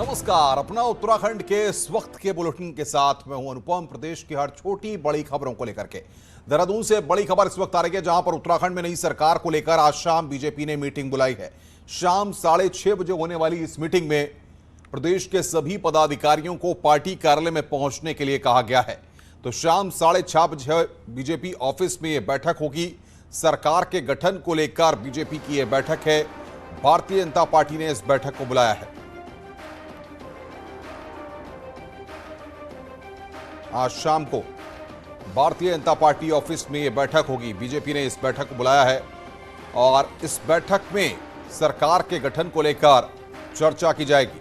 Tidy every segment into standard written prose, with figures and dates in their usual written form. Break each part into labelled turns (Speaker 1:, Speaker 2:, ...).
Speaker 1: नमस्कार। अपना उत्तराखंड के इस वक्त के बुलेटिन के साथ मैं हूं अनुपम। प्रदेश की हर छोटी बड़ी खबरों को लेकर के देहरादून से बड़ी खबर इस वक्त आ रही है, जहां पर उत्तराखंड में नई सरकार को लेकर आज शाम बीजेपी ने मीटिंग बुलाई है। शाम 6:30 बजे होने वाली इस मीटिंग में प्रदेश के सभी पदाधिकारियों को पार्टी कार्यालय में पहुंचने के लिए कहा गया है। तो शाम 6:30 बजे बीजेपी ऑफिस में यह बैठक होगी। सरकार के गठन को लेकर बीजेपी की यह बैठक है। भारतीय जनता पार्टी ने इस बैठक को बुलाया है। आज शाम को भारतीय जनता पार्टी ऑफिस में यह बैठक होगी। बीजेपी ने इस बैठक को बुलाया है और इस बैठक में सरकार के गठन को लेकर चर्चा की जाएगी।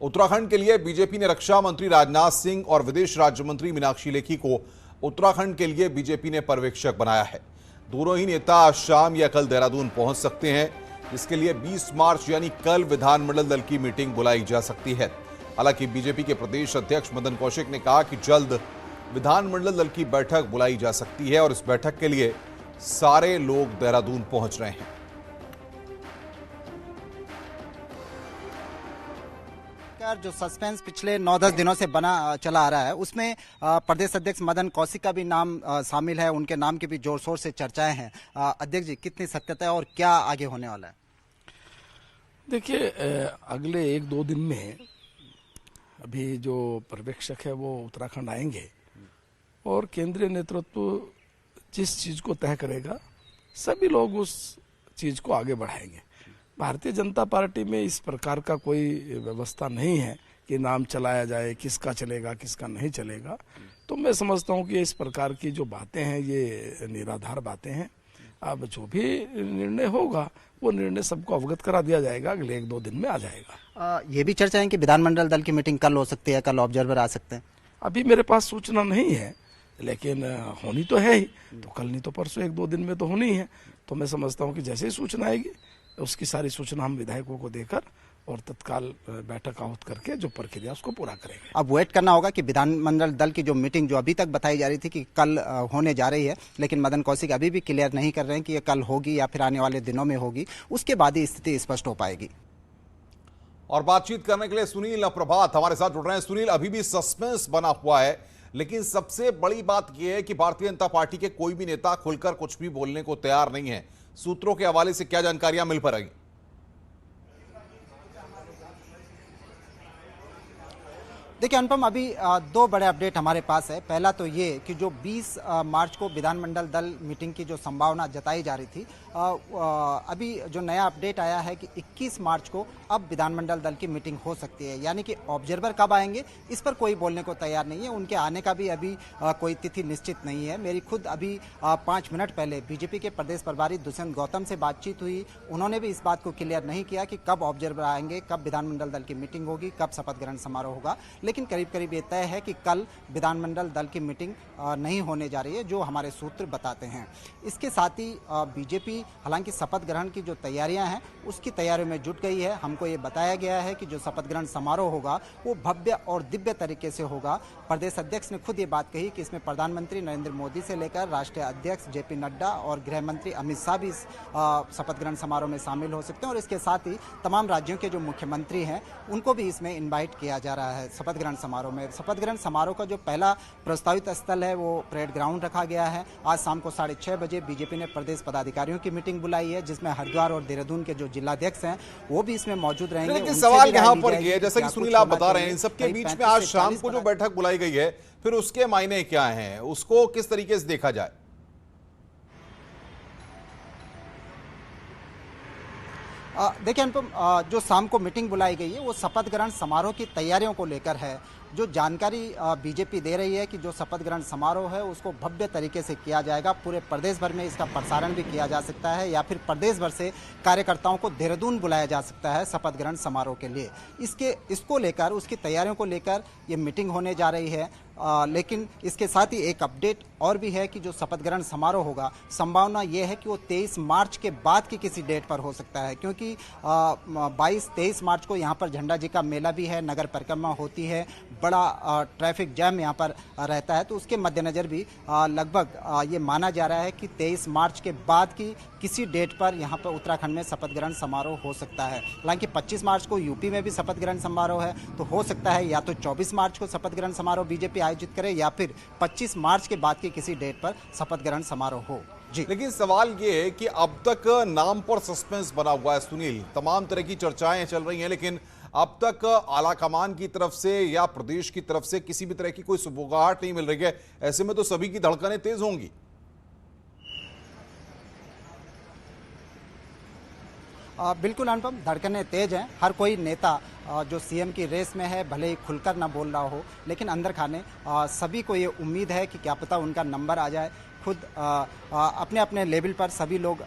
Speaker 1: उत्तराखंड के लिए बीजेपी ने रक्षा मंत्री राजनाथ सिंह और विदेश राज्य मंत्री मीनाक्षी लेखी को उत्तराखंड के लिए बीजेपी ने पर्यवेक्षक बनाया है। दोनों ही नेता आज शाम या कल देहरादून पहुंच सकते हैं, जिसके लिए 20 मार्च यानी कल विधानमंडल दल की मीटिंग बुलाई जा सकती है। हालांकि बीजेपी के प्रदेश अध्यक्ष मदन कौशिक ने कहा कि जल्द विधानमंडल दल की बैठक बुलाई जा सकती है और इस बैठक के लिए सारे लोग देहरादून पहुंच रहे हैं।
Speaker 2: जो सस्पेंस पिछले 9-10 दिनों से बना चला आ रहा है, उसमें प्रदेश अध्यक्ष मदन कौशिक का भी नाम शामिल है। उनके नाम की भी जोर शोर से चर्चाएं हैं। अध्यक्ष जी, कितनी सत्यता है और क्या आगे होने वाला है?
Speaker 3: देखिए, अगले 1-2 दिन में अभी जो पर्यवेक्षक है वो उत्तराखंड आएंगे और केंद्रीय नेतृत्व जिस चीज़ को तय करेगा सभी लोग उस चीज़ को आगे बढ़ाएंगे। भारतीय जनता पार्टी में इस प्रकार का कोई व्यवस्था नहीं है कि नाम चलाया जाए, किसका चलेगा किसका नहीं चलेगा। तो मैं समझता हूँ कि इस प्रकार की जो बातें हैं ये निराधार बातें हैं। अब जो भी निर्णय होगा वो निर्णय सबको अवगत करा दिया जाएगा, अगले 1-2 दिन में आ जाएगा।
Speaker 2: ये भी चर्चा है कि विधानमंडल दल की मीटिंग कल हो सकती है, कल ऑब्जर्वर आ सकते हैं।
Speaker 3: अभी मेरे पास सूचना नहीं है, लेकिन होनी तो है ही। तो कल नहीं तो परसों 1-2 दिन में तो होनी है। तो मैं समझता हूँ कि जैसे ही सूचना आएगी उसकी सारी सूचना हम विधायकों को देकर और तत्काल बैठक आहूत करके जो प्रक्रिया उसको पूरा करेंगे।
Speaker 2: अब वेट करना होगा कि विधानमंडल दल की जो मीटिंग जो अभी तक बताई जा रही थी कि कल होने जा रही है, लेकिन मदन कौशिक अभी भी क्लियर नहीं कर रहे हैं कि ये कल होगी या फिर आने वाले दिनों में होगी। उसके बाद ही स्थिति स्पष्ट हो पाएगी।
Speaker 1: और बातचीत करने के लिए सुनील प्रभात हमारे साथ जुड़ रहे हैं। सुनील, अभी भी सस्पेंस बना हुआ है, लेकिन सबसे बड़ी बात यह है कि भारतीय जनता पार्टी के कोई भी नेता खुलकर कुछ भी बोलने को तैयार नहीं है। सूत्रों के हवाले से क्या जानकारियां मिल पा रही?
Speaker 2: देखिए अनुपम, अभी 2 बड़े अपडेट हमारे पास है। पहला तो ये कि जो 20 मार्च को विधानमंडल दल मीटिंग की जो संभावना जताई जा रही थी, अभी जो नया अपडेट आया है कि 21 मार्च को अब विधानमंडल दल की मीटिंग हो सकती है। यानी कि ऑब्जर्वर कब आएंगे इस पर कोई बोलने को तैयार नहीं है। उनके आने का भी अभी कोई तिथि निश्चित नहीं है। मेरी खुद अभी 5 मिनट पहले बीजेपी के प्रदेश प्रभारी दुष्यंत गौतम से बातचीत हुई। उन्होंने भी इस बात को क्लियर नहीं किया कि कब ऑब्जर्वर आएंगे, कब विधानमंडल दल की मीटिंग होगी, कब शपथ ग्रहण समारोह होगा। लेकिन करीब करीब ये तय है कि कल विधानमंडल दल की मीटिंग नहीं होने जा रही है, जो हमारे सूत्र बताते हैं। इसके साथ ही बीजेपी हालांकि शपथ ग्रहण की जो तैयारियां हैं उसकी तैयारियों में जुट गई है। हमको ये बताया गया है कि जो शपथ ग्रहण समारोह होगा वो भव्य और दिव्य तरीके से होगा। प्रदेश अध्यक्ष ने खुद ये बात कही कि इसमें प्रधानमंत्री नरेंद्र मोदी से लेकर राष्ट्रीय अध्यक्ष जेपी नड्डा और गृह मंत्री अमित शाह भी इस शपथ ग्रहण समारोह में शामिल हो सकते हैं। और इसके साथ ही तमाम राज्यों के जो मुख्यमंत्री हैं उनको भी इसमें इन्वाइट किया जा रहा है शपथ ग्रहण समारोह में। शपथ ग्रहण समारोह का जो पहला प्रस्तावित स्थल है वो परेड ग्राउंड रखा गया है। आज शाम को 6:30 बजे बीजेपी ने प्रदेश पदाधिकारियों की मीटिंग बुलाई है, जिसमें हरिद्वार और देहरादून के जो जिलाध्यक्ष हैं वो भी इसमें मौजूद रहेंगे।
Speaker 1: लेकिन सवाल यहाँ पर ये है, जैसा कि सुनील आप बता रहे हैं, इन सबके बीच में आज शाम को जो बैठक बुलाई गई है, फिर उसके मायने क्या हैं, उसको किस तरीके से देखा जाए?
Speaker 2: देखिए अनुपम, जो शाम को मीटिंग बुलाई गई है वो शपथ ग्रहण समारोह की तैयारियों को लेकर है। जो जानकारी बीजेपी दे रही है कि जो शपथ ग्रहण समारोह है उसको भव्य तरीके से किया जाएगा। पूरे प्रदेश भर में इसका प्रसारण भी किया जा सकता है या फिर प्रदेश भर से कार्यकर्ताओं को देहरादून बुलाया जा सकता है शपथ ग्रहण समारोह के लिए। इसको लेकर, उसकी तैयारियों को लेकर ये मीटिंग होने जा रही है। लेकिन इसके साथ ही एक अपडेट और भी है कि जो शपथ ग्रहण समारोह होगा, संभावना ये है कि वो 23 मार्च के बाद की किसी डेट पर हो सकता है, क्योंकि 22-23 मार्च को यहाँ पर झंडा जी का मेला भी है, नगर परिक्रमा होती है, बड़ा ट्रैफिक जैम यहाँ पर रहता है। तो उसके मद्देनज़र भी लगभग ये माना जा रहा है कि 23 मार्च के बाद की किसी डेट पर यहाँ पर उत्तराखंड में शपथ ग्रहण समारोह हो सकता है। हालांकि 25 मार्च को यूपी में भी शपथ ग्रहण समारोह है, तो हो सकता है या तो 24 मार्च को शपथ ग्रहण समारोह बीजेपी आयोजित करे या फिर 25 मार्च के बाद की किसी डेट पर शपथ ग्रहण समारोह हो। जी,
Speaker 1: लेकिन सवाल ये है कि अब तक नाम पर सस्पेंस बना हुआ है सुनील, तमाम तरह की चर्चाएं चल रही हैं, लेकिन अब तक आला कमान की तरफ से या प्रदेश की तरफ से किसी भी तरह की कोई सुबुगाहट नहीं मिल रही है। ऐसे में तो सभी की धड़कनें तेज होंगी।
Speaker 2: बिल्कुल अनुपम, धड़कनें तेज हैं। हर कोई नेता जो सीएम की रेस में है, भले ही खुलकर ना बोल रहा हो, लेकिन अंदर खाने सभी को ये उम्मीद है कि क्या पता उनका नंबर आ जाए। खुद अपने अपने लेवल पर सभी लोग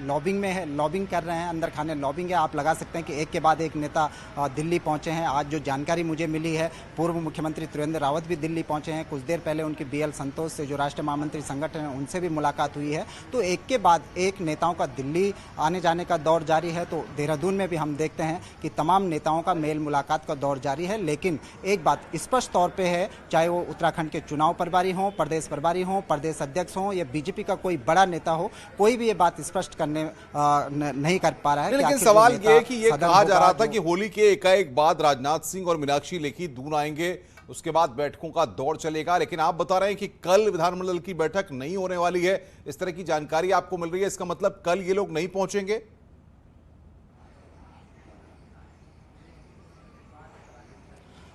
Speaker 2: लॉबिंग में है, लॉबिंग कर रहे हैं, अंदर खाने लॉबिंग है। आप लगा सकते हैं कि एक के बाद एक नेता दिल्ली पहुंचे हैं। आज जो जानकारी मुझे मिली है, पूर्व मुख्यमंत्री त्रिवेंद्र रावत भी दिल्ली पहुंचे हैं। कुछ देर पहले उनकी बीएल संतोष से, जो राष्ट्रीय महामंत्री संगठन है, उनसे भी मुलाकात हुई है। तो एक के बाद एक नेताओं का दिल्ली आने जाने का दौर जारी है। तो देहरादून में भी हम देखते हैं कि तमाम नेताओं का मेल मुलाकात का दौर जारी है। लेकिन एक बात स्पष्ट तौर पर है, चाहे वो उत्तराखंड के चुनाव प्रभारी हों, प्रदेश प्रभारी हों, प्रदेश अध्यक्ष हो या बीजेपी का कोई बड़ा नेता हो, कोई भी ये बात स्पष्ट करने नहीं कर पा रहा है।
Speaker 1: लेकिन सवाल ये है कि ये कहा जा रहा था कि होली के एकाएक बाद राजनाथ सिंह और मीनाक्षी लेखी दून आएंगे, उसके बाद बैठकों का दौर चलेगा, लेकिन आप बता रहे हैं कि कल विधानमंडल की बैठक नहीं होने वाली है। इस तरह की जानकारी आपको मिल रही है, इसका मतलब कल ये लोग नहीं पहुंचेंगे।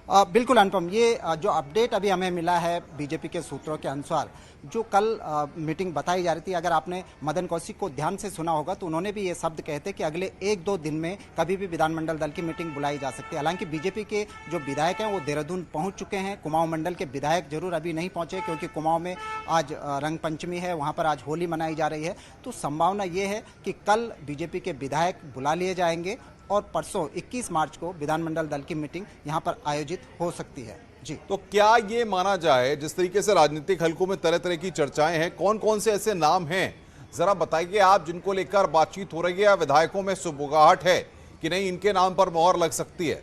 Speaker 2: बिल्कुल अनुपम, ये जो अपडेट अभी हमें मिला है बीजेपी के सूत्रों के अनुसार, जो कल मीटिंग बताई जा रही थी, अगर आपने मदन कौशिक को ध्यान से सुना होगा तो उन्होंने भी ये शब्द कहते कि अगले 1-2 दिन में कभी भी विधानमंडल दल की मीटिंग बुलाई जा सकती है। हालांकि बीजेपी के जो विधायक हैं वो देहरादून पहुंच चुके हैं। कुमाऊं मंडल के विधायक जरूर अभी नहीं पहुंचे, क्योंकि कुमाऊं में आज रंग पंचमी है, वहाँ पर आज होली मनाई जा रही है। तो संभावना ये है कि कल बीजेपी के विधायक बुला लिए जाएंगे और परसों 21 मार्च को विधानमंडल दल की मीटिंग यहां पर आयोजित हो सकती है। जी,
Speaker 1: तो क्या ये माना जाए, जिस तरीके से राजनीतिक हलकों में तरह तरह की चर्चाएं हैं, कौन कौन से ऐसे नाम हैं, जरा बताइए आप, जिनको लेकर बातचीत हो रही है या विधायकों में सुबुगाहट है कि नहीं इनके नाम पर मोहर लग सकती है?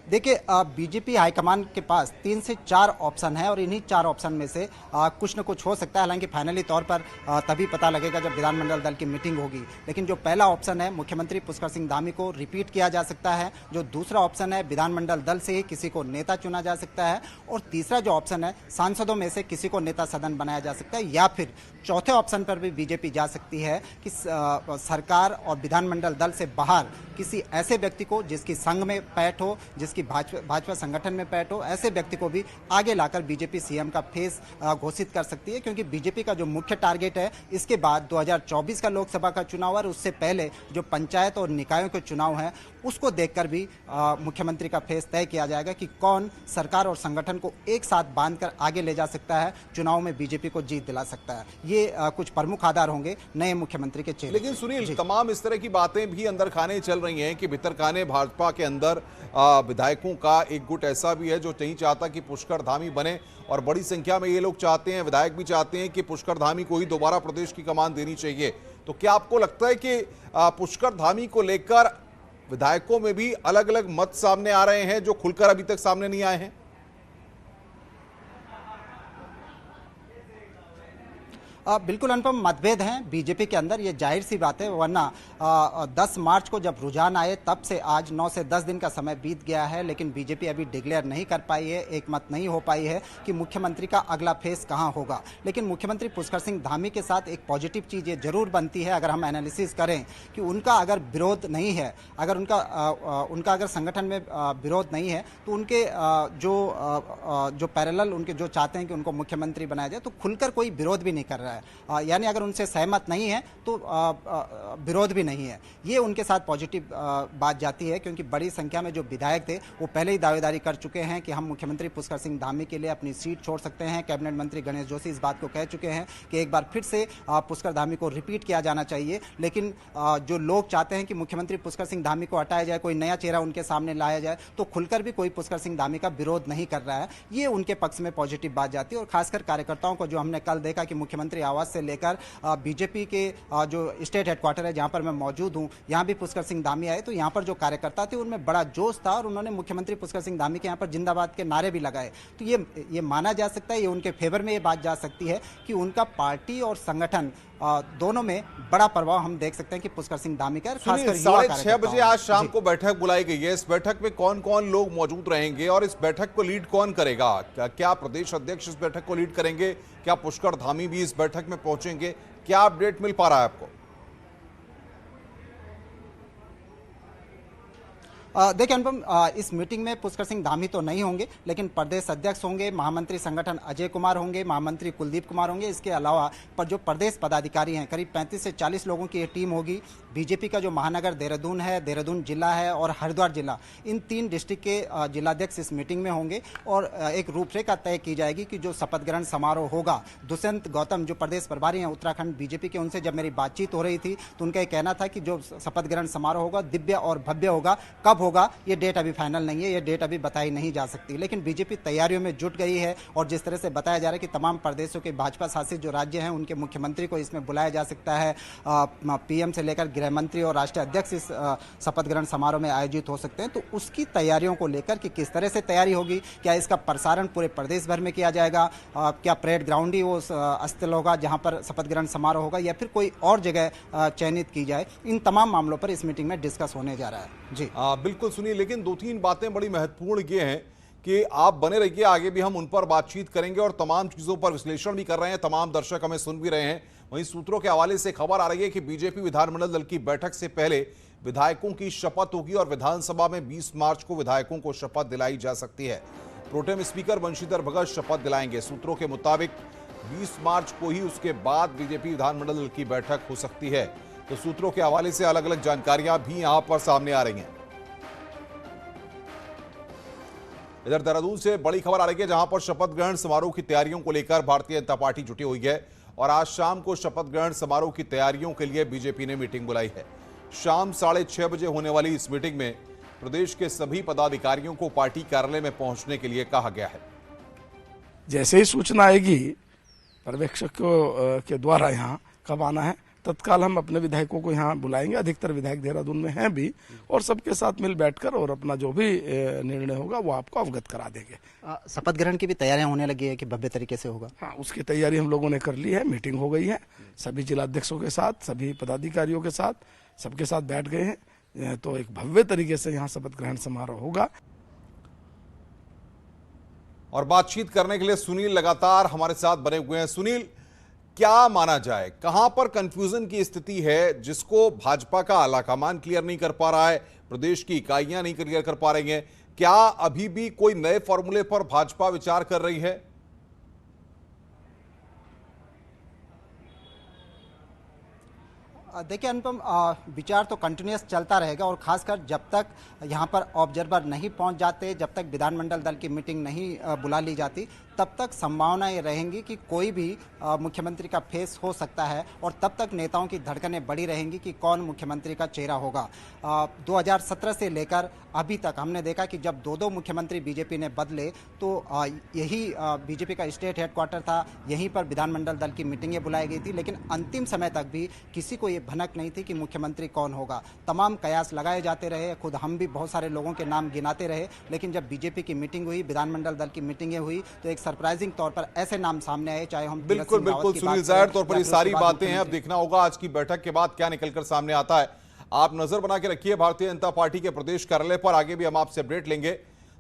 Speaker 2: देखिए, बीजेपी हाईकमान के पास 3 से 4 ऑप्शन है और इन्हीं 4 ऑप्शन में से कुछ न कुछ हो सकता है। हालांकि फाइनली तौर पर तभी पता लगेगा जब विधानमंडल दल की मीटिंग होगी। लेकिन जो पहला ऑप्शन है, मुख्यमंत्री पुष्कर सिंह धामी को रिपीट किया जा सकता है। जो दूसरा ऑप्शन है, विधानमंडल दल से ही किसी को नेता चुना जा सकता है। और तीसरा जो ऑप्शन है, सांसदों में से किसी को नेता सदन बनाया जा सकता है। या फिर चौथे ऑप्शन पर भी बीजेपी जा सकती है कि सरकार और विधानमंडल दल से बाहर किसी ऐसे व्यक्ति को जिसकी संघ में पैठ हो, जिसकी भाजपा संगठन में पैठ हो, ऐसे व्यक्ति को भी आगे लाकर बीजेपी सीएम का फेस घोषित कर सकती है। क्योंकि बीजेपी का जो मुख्य टारगेट है, इसके बाद 2024 का लोकसभा का चुनाव और उससे पहले जो पंचायत और निकायों के चुनाव हैं, उसको देखकर भी मुख्यमंत्री का फेस तय किया जाएगा कि कौन सरकार और संगठन को एक साथ बांधकर आगे ले जा सकता है, चुनाव में बीजेपी को जीत दिला सकता है। ये कुछ प्रमुख आधार होंगे नए मुख्यमंत्री के चेहरे।
Speaker 1: लेकिन सुनील, तमाम इस तरह की बातें भी अंदर खाने चल रही हैं कि भीतर खाने भाजपा के अंदर विधायकों का एक गुट ऐसा भी है जो नहीं चाहता कि पुष्कर धामी बने, और बड़ी संख्या में ये लोग चाहते हैं, विधायक भी चाहते हैं कि पुष्कर धामी को ही दोबारा प्रदेश की कमान देनी चाहिए। तो क्या आपको लगता है कि पुष्कर धामी को लेकर विधायकों में भी अलग अलग मत सामने आ रहे हैं जो खुलकर अभी तक सामने नहीं आए हैं?
Speaker 2: बिल्कुल अनुपम, मतभेद हैं बीजेपी के अंदर, ये जाहिर सी बात है। वरना 10 मार्च को जब रुझान आए तब से आज 9 से 10 दिन का समय बीत गया है, लेकिन बीजेपी अभी डिक्लेयर नहीं कर पाई है, एक मत नहीं हो पाई है कि मुख्यमंत्री का अगला फेस कहां होगा। लेकिन मुख्यमंत्री पुष्कर सिंह धामी के साथ एक पॉजिटिव चीज़ ये जरूर बनती है, अगर हम एनालिसिस करें कि उनका अगर विरोध नहीं है, अगर उनका अगर संगठन में विरोध नहीं है, तो उनके जो पैरेलल उनके जो चाहते हैं कि उनको मुख्यमंत्री बनाया जाए, तो खुलकर कोई विरोध भी नहीं कर रहा है। है। यानी अगर उनसे सहमत नहीं है तो विरोध भी नहीं है। ये उनके साथ पॉजिटिव बात जाती है, क्योंकि बड़ी संख्या में जो विधायक थे वो पहले ही दावेदारी कर चुके हैं कि हम मुख्यमंत्री पुष्कर सिंह धामी के लिए अपनी सीट छोड़ सकते हैं। कैबिनेट मंत्री गणेश जोशी इस बात को कह चुके हैं कि एक बार फिर से पुष्कर धामी को रिपीट किया जाना चाहिए। लेकिन जो लोग चाहते हैं कि मुख्यमंत्री पुष्कर सिंह धामी को हटाया जाए, कोई नया चेहरा उनके सामने लाया जाए, तो खुलकर भी कोई पुष्कर सिंह धामी का विरोध नहीं कर रहा है। ये उनके पक्ष में पॉजिटिव बात जाती है। और खासकर कार्यकर्ताओं को जो हमने कल देखा कि मुख्यमंत्री आवास से लेकर बीजेपी के जो स्टेट हेडक्वार्टर है जहां पर मैं मौजूद हूं, यहां भी पुष्कर सिंह धामी आए, तो यहां पर जो कार्यकर्ता थे उनमें बड़ा जोश था और उन्होंने मुख्यमंत्री पुष्कर सिंह धामी के यहां पर जिंदाबाद के नारे भी लगाए। तो ये माना जा सकता है, ये उनके फेवर में ये बात जा सकती है कि उनका पार्टी और संगठन दोनों में बड़ा प्रभाव हम देख सकते हैं कि पुष्कर सिंह धामी का। खासकर
Speaker 1: 6:30 बजे आज शाम को बैठक बुलाई गई है। इस बैठक में कौन कौन लोग मौजूद रहेंगे और इस बैठक को लीड कौन करेगा? क्या प्रदेश अध्यक्ष इस बैठक को लीड करेंगे? क्या पुष्कर धामी भी इस बैठक में पहुंचेंगे? क्या अपडेट मिल पा रहा है आपको?
Speaker 2: देखिए अनुपम, इस मीटिंग में पुष्कर सिंह धामी तो नहीं होंगे, लेकिन प्रदेश अध्यक्ष होंगे, महामंत्री संगठन अजय कुमार होंगे, महामंत्री कुलदीप कुमार होंगे। इसके अलावा पर जो प्रदेश पदाधिकारी हैं, करीब 35 से 40 लोगों की ये टीम होगी। बीजेपी का जो महानगर देहरादून है, देहरादून जिला है और हरिद्वार जिला, इन 3 डिस्ट्रिक्ट के जिलाध्यक्ष इस मीटिंग में होंगे और एक रूपरेखा तय की जाएगी कि जो शपथ ग्रहण समारोह होगा। दुष्यंत गौतम जो प्रदेश प्रभारी हैं उत्तराखंड बीजेपी के, उनसे जब मेरी बातचीत हो रही थी तो उनका ये कहना था कि जो शपथ ग्रहण समारोह होगा दिव्य और भव्य होगा। कब होगा ये डेट अभी फाइनल नहीं है, ये डेट अभी बताई नहीं जा सकती, लेकिन बीजेपी तैयारियों में जुट गई है। और जिस तरह से बताया जा रहा है कि तमाम प्रदेशों के भाजपा शासित जो राज्य हैं उनके मुख्यमंत्री को इसमें बुलाया जा सकता है। पीएम से लेकर गृह मंत्री और राष्ट्रीय अध्यक्ष इस शपथ ग्रहण समारोह में आयोजित हो सकते हैं। तो उसकी तैयारियों को लेकर कि किस तरह से तैयारी होगी, क्या इसका प्रसारण पूरे प्रदेश भर में किया जाएगा, क्या परेड ग्राउंड ही वो स्थल होगा जहां पर शपथ ग्रहण समारोह होगा, या फिर कोई और जगह चयनित की जाए, इन तमाम मामलों पर इस मीटिंग में डिस्कस होने जा रहा है। जी
Speaker 1: बिल्कुल सुनिए, लेकिन 2-3 बातें बड़ी महत्वपूर्ण ये हैं कि आप बने रहिए, आगे भी हम उन पर बातचीत करेंगे और तमाम चीजों पर विश्लेषण भी कर रहे हैं। तमाम दर्शक हमें सुन भी रहे हैं। वहीं सूत्रों के हवाले से खबर आ रही है कि बीजेपी विधानमंडल दल की बैठक से पहले विधायकों की शपथ होगी और विधानसभा में 20 मार्च को विधायकों को शपथ दिलाई जा सकती है। प्रोटेम स्पीकर बंशीधर भगत शपथ दिलाएंगे। सूत्रों के मुताबिक 20 मार्च को ही उसके बाद बीजेपी विधानमंडल दल की बैठक हो सकती है। तो सूत्रों के हवाले से अलग अलग जानकारियां भी यहां पर सामने आ रही हैं। इधर देहरादून से बड़ी खबर आ रही है, जहां पर शपथ ग्रहण समारोह की तैयारियों को लेकर भारतीय जनता पार्टी जुटी हुई है और आज शाम को शपथ ग्रहण समारोह की तैयारियों के लिए बीजेपी ने मीटिंग बुलाई है। शाम 6:30 बजे होने वाली इस मीटिंग में प्रदेश के सभी पदाधिकारियों को पार्टी कार्यालय में पहुंचने के लिए कहा गया है।
Speaker 3: जैसे ही सूचना आएगी पर्यवेक्षकों के द्वारा यहाँ कब आना है, तत्काल हम अपने विधायकों को यहाँ बुलाएंगे। अधिकतर विधायक देहरादून में हैं भी और सबके साथ मिल बैठकर और अपना जो भी निर्णय होगा वो आपको अवगत करा देंगे।
Speaker 2: शपथ ग्रहण की भी तैयारियां होने लगी है कि भव्य तरीके से होगा?
Speaker 3: हाँ, उसकी तैयारी हम लोगों ने कर ली है। मीटिंग हो गई है सभी जिलाध्यक्षों के साथ, सभी पदाधिकारियों के साथ, सबके साथ बैठ गए हैं। तो एक भव्य तरीके से यहाँ शपथ ग्रहण समारोह होगा।
Speaker 1: और बातचीत करने के लिए सुनील लगातार हमारे साथ बने हुए हैं। सुनील, क्या माना जाए, कहां पर कंफ्यूजन की स्थिति है जिसको भाजपा का आलाकमान क्लियर नहीं कर पा रहा है, प्रदेश की इकाइयां नहीं क्लियर कर पा रही हैं? क्या अभी भी कोई नए फॉर्मूले पर भाजपा विचार कर रही है?
Speaker 2: देखिए अनुपम, विचार तो कंटिन्यूस चलता रहेगा और खासकर जब तक यहाँ पर ऑब्जर्वर नहीं पहुँच जाते, जब तक विधानमंडल दल की मीटिंग नहीं बुला ली जाती, तब तक संभावना ये रहेंगी कि कोई भी मुख्यमंत्री का फेस हो सकता है और तब तक नेताओं की धड़कनें बढ़ी रहेंगी कि कौन मुख्यमंत्री का चेहरा होगा। 2017 से लेकर अभी तक हमने देखा कि जब 2-2 मुख्यमंत्री बीजेपी ने बदले तो यही बीजेपी का स्टेट हेडक्वार्टर था, यहीं पर विधानमंडल दल की मीटिंगें बुलाई गई थी, लेकिन अंतिम समय तक भी किसी को ये भनक नहीं थी कि मुख्यमंत्री कौन होगा। तमाम कयास लगाए जाते रहे, खुद हम भी बहुत सारे लोगों के नाम गिनाते रहे, लेकिन जब बीजेपी की मीटिंग हुई, विधानमंडल दल की मीटिंगें हुई, तो एक सरप्राइजिंग तौर पर ऐसे नाम सामने आए, चाहे हम
Speaker 1: बिल्कुल सुनील, जाहिर तौर पर ये सारी बातें हैं। अब देखना होगा आज की बैठक के बाद क्या निकलकर सामने आता है। आप नजर बना के रखिए भारतीय जनता पार्टी के प्रदेश कार्यालय पर, आगे भी हम आपसे अपडेट लेंगे।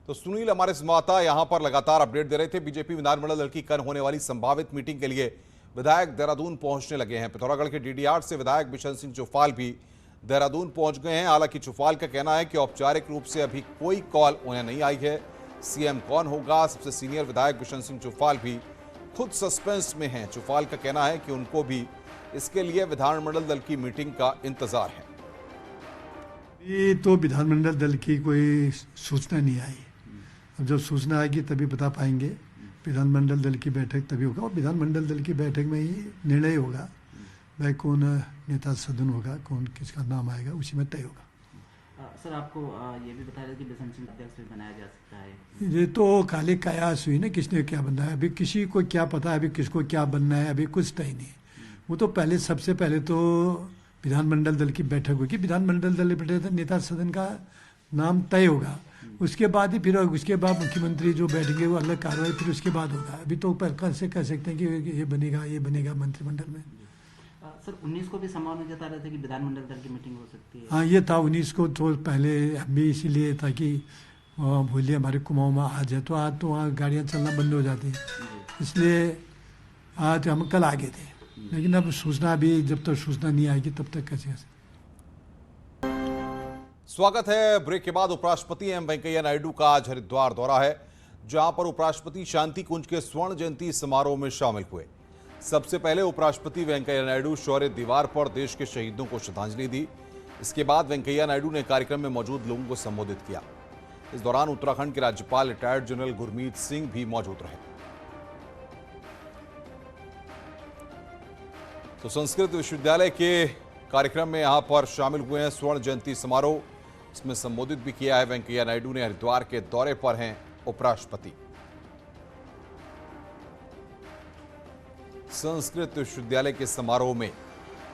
Speaker 1: तो सुनील हमारे संवाददाता यहां पर लगातार अपडेट दे रहे थे। बीजेपी विधानमंडल दल की कल होने वाली संभावित मीटिंग के लिए विधायक देहरादून पहुंचने लगे हैं। पिथौरागढ़ के डीडीआर से विधायक बिशन सिंह चौफाल भी देहरादून पहुंच गए हैं। हालांकि चौफाल का कहना है कि औपचारिक रूप से अभी कोई कॉल उन्हें नहीं आई है। सीएम कौन होगा, सबसे सीनियर विधायक बिशन सिंह चौफाल भी खुद सस्पेंस में हैं। चौफाल का कहना है कि उनको भी इसके लिए विधानमंडल दल की मीटिंग का इंतजार है।
Speaker 4: ये तो विधानमंडल दल की कोई सूचना नहीं आई। अब जब सूचना आएगी तभी बता पाएंगे। विधानमंडल दल की बैठक तभी होगा और विधानमंडल दल की बैठक में ही निर्णय होगा भाई कौन नेता सदन होगा, कौन किसका नाम आएगा, उसी में तय होगा।
Speaker 5: सर आपको ये भी बताया कि बिशन सिंह अध्यक्ष भी बनाया जा सकता है।
Speaker 4: ये तो काले कयास हुई ना, किसने क्या बनना है। अभी किसी को क्या पता है अभी किसको क्या बनना है, अभी कुछ तय नहीं है। वो तो पहले सबसे पहले तो विधानमंडल दल की बैठक होगी, विधानमंडल दल बैठक नेता सदन का नाम तय होगा, उसके बाद ही फिर उसके बाद मुख्यमंत्री जो बैठेंगे वो अलग कार्रवाई फिर उसके बाद होगा। अभी तो कैसे कह सकते हैं कि ये बनेगा मंत्रिमंडल में।
Speaker 5: सर 19 को भी संभावना जता रहे थे कि विधानमंडल दल की मीटिंग हो सकती है।
Speaker 4: हाँ ये था 19 को, तो पहले हम भी इसीलिए था कि बोलिए हमारे कुमाऊं में आज है, तो आज तो वहाँ गाड़ियाँ चलना बंद हो जाती हैं, इसलिए आज हम कल आगे थे। लेकिन अब सूचना अभी जब तक सूचना नहीं आएगी तब तक कैसे।
Speaker 1: स्वागत है। ब्रेक के बाद उपराष्ट्रपति एम वेंकैया नायडू का आज हरिद्वार दौरा है, जहां पर उपराष्ट्रपति शांति कुंज के स्वर्ण जयंती समारोह में शामिल हुए। सबसे पहले उपराष्ट्रपति वेंकैया नायडू शौर्य दीवार पर देश के शहीदों को श्रद्धांजलि दी। इसके बाद वेंकैया नायडू ने कार्यक्रम में मौजूद लोगों को संबोधित किया। इस दौरान उत्तराखंड के राज्यपाल रिटायर्ड जनरल गुरमीत सिंह भी मौजूद रहे। तो संस्कृत विश्वविद्यालय के कार्यक्रम में यहां पर शामिल हुए हैं स्वर्ण जयंती समारोह, इसमें संबोधित भी किया है वेंकैया नायडू ने। हरिद्वार के दौरे पर हैं उपराष्ट्रपति। संस्कृत विश्वविद्यालय के समारोह में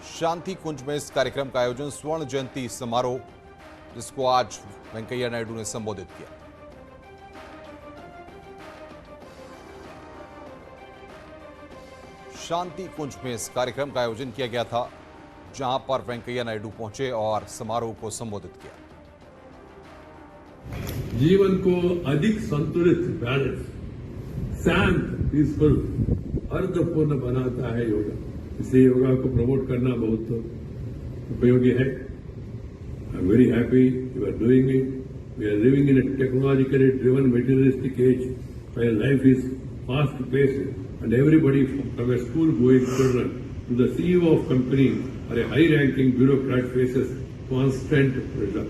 Speaker 1: शांति कुंज में इस कार्यक्रम का आयोजन स्वर्ण जयंती समारोह, जिसको आज वेंकैया नायडू ने संबोधित किया। शांति कुंज में इस कार्यक्रम का आयोजन किया गया था, जहां पर वेंकैया नायडू पहुंचे और समारोह को संबोधित किया।
Speaker 6: जीवन को अधिक संतुलित, बैलेंस, शांत, पीसफुल, अर्थपूर्ण बनाता है योगा। इसलिए योगा को प्रमोट करना बहुत उपयोगी है। I am very happy you are doing it. We are living in a technologically driven materialistic age where life is fast paced and everybody from a school going children to the CEO of company or a high ranking bureaucrat faces constant pressure.